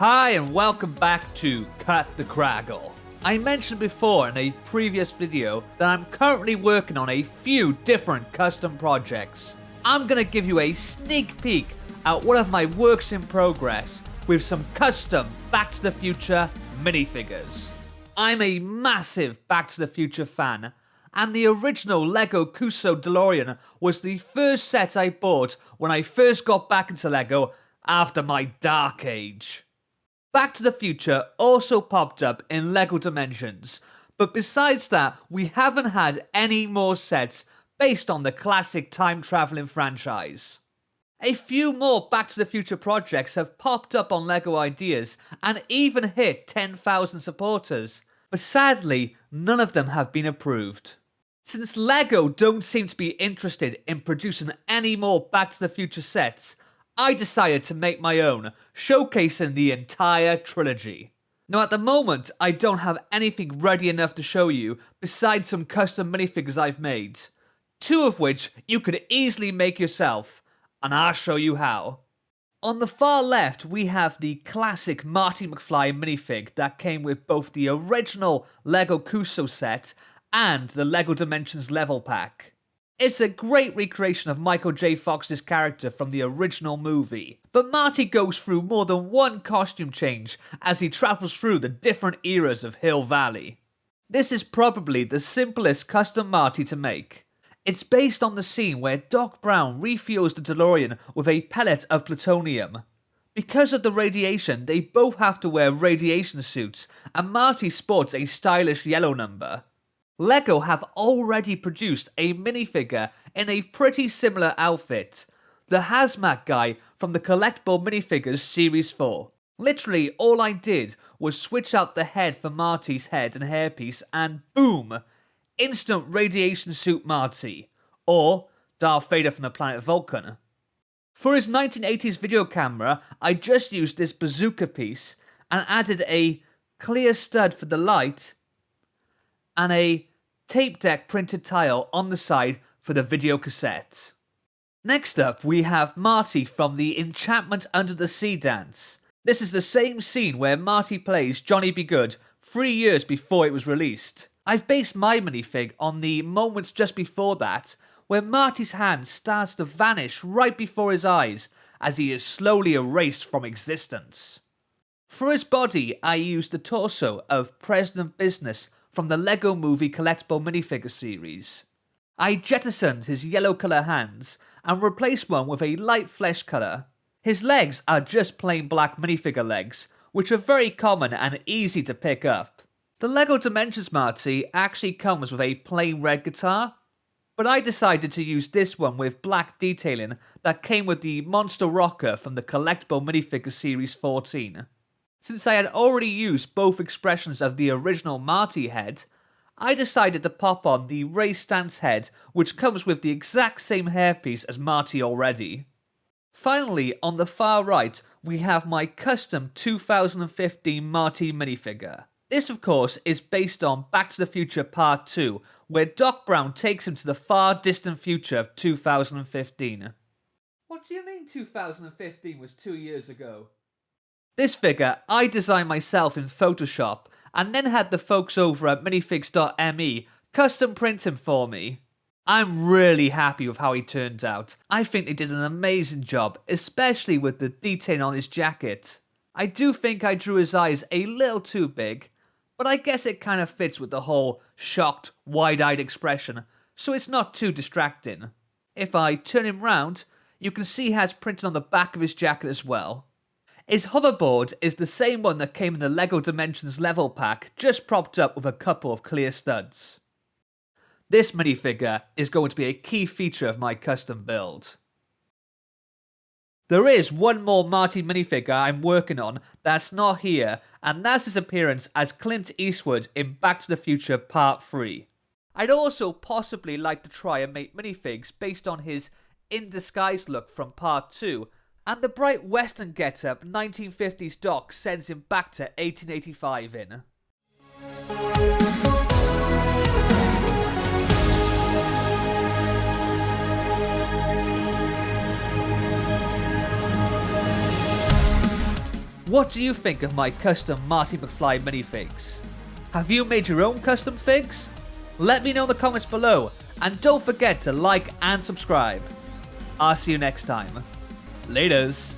Hi and welcome back to Cut the Craggle. I mentioned before in a previous video that I'm currently working on a few different custom projects. I'm going to give you a sneak peek at one of my works in progress with some custom Back to the Future minifigures. I'm a massive Back to the Future fan, and the original Lego Cuusoo DeLorean was the first set I bought when I first got back into Lego after my dark age. Back to the Future also popped up in LEGO Dimensions, but besides that, we haven't had any more sets based on the classic time-traveling franchise. A few more Back to the Future projects have popped up on LEGO Ideas and even hit 10,000 supporters, but sadly, none of them have been approved. Since LEGO don't seem to be interested in producing any more Back to the Future sets, I decided to make my own, showcasing the entire trilogy. Now at the moment, I don't have anything ready enough to show you besides some custom minifigures I've made. Two of which you could easily make yourself, and I'll show you how. On the far left, we have the classic Marty McFly minifig that came with both the original Lego Cuusoo set and the LEGO Dimensions level pack. It's a great recreation of Michael J. Fox's character from the original movie, but Marty goes through more than one costume change as he travels through the different eras of Hill Valley. This is probably the simplest custom Marty to make. It's based on the scene where Doc Brown refuels the DeLorean with a pellet of plutonium. Because of the radiation, they both have to wear radiation suits, and Marty sports a stylish yellow number. LEGO have already produced a minifigure in a pretty similar outfit, the hazmat guy from the collectible minifigures series 4. Literally all I did was switch out the head for Marty's head and hairpiece and boom! Instant radiation suit Marty, or Darth Vader from the planet Vulcan. For his 1980s video camera, I just used this bazooka piece and added a clear stud for the light and a tape deck printed tile on the side for the video cassette. Next up, we have Marty from the Enchantment Under the Sea dance. This is the same scene where Marty plays Johnny Be Good 3 years before it was released. I've based my minifig on the moments just before that, where Marty's hand starts to vanish right before his eyes as he is slowly erased from existence. For his body, I used the torso of President Business from the Lego Movie collectible minifigure series. I jettisoned his yellow colour hands and replaced one with a light flesh colour. His legs are just plain black minifigure legs, which are very common and easy to pick up. The Lego Dimensions Marty actually comes with a plain red guitar, but I decided to use this one with black detailing that came with the Monster Rocker from the collectible minifigure series 14. Since I had already used both expressions of the original Marty head, I decided to pop on the Ray Stantz head, which comes with the exact same hairpiece as Marty already. Finally, on the far right, we have my custom 2015 Marty minifigure. This, of course, is based on Back to the Future Part 2, where Doc Brown takes him to the far distant future of 2015. What do you mean 2015 was 2 years ago? This figure I designed myself in Photoshop and then had the folks over at minifigs.me custom print him for me. I'm really happy with how he turned out. I think they did an amazing job, especially with the detailing on his jacket. I do think I drew his eyes a little too big, but I guess it kind of fits with the whole shocked, wide-eyed expression, so it's not too distracting. If I turn him round, you can see he has printed on the back of his jacket as well. His hoverboard is the same one that came in the LEGO Dimensions level pack, just propped up with a couple of clear studs. This minifigure is going to be a key feature of my custom build. There is one more Marty minifigure I'm working on that's not here, and that's his appearance as Clint Eastwood in Back to the Future Part 3. I'd also possibly like to try and make minifigs based on his in disguise look from Part 2, and the bright western get-up 1950s Doc sends him back to 1885 in. What do you think of my custom Marty McFly minifigs? Have you made your own custom figs? Let me know in the comments below, and don't forget to like and subscribe. I'll see you next time. Laters.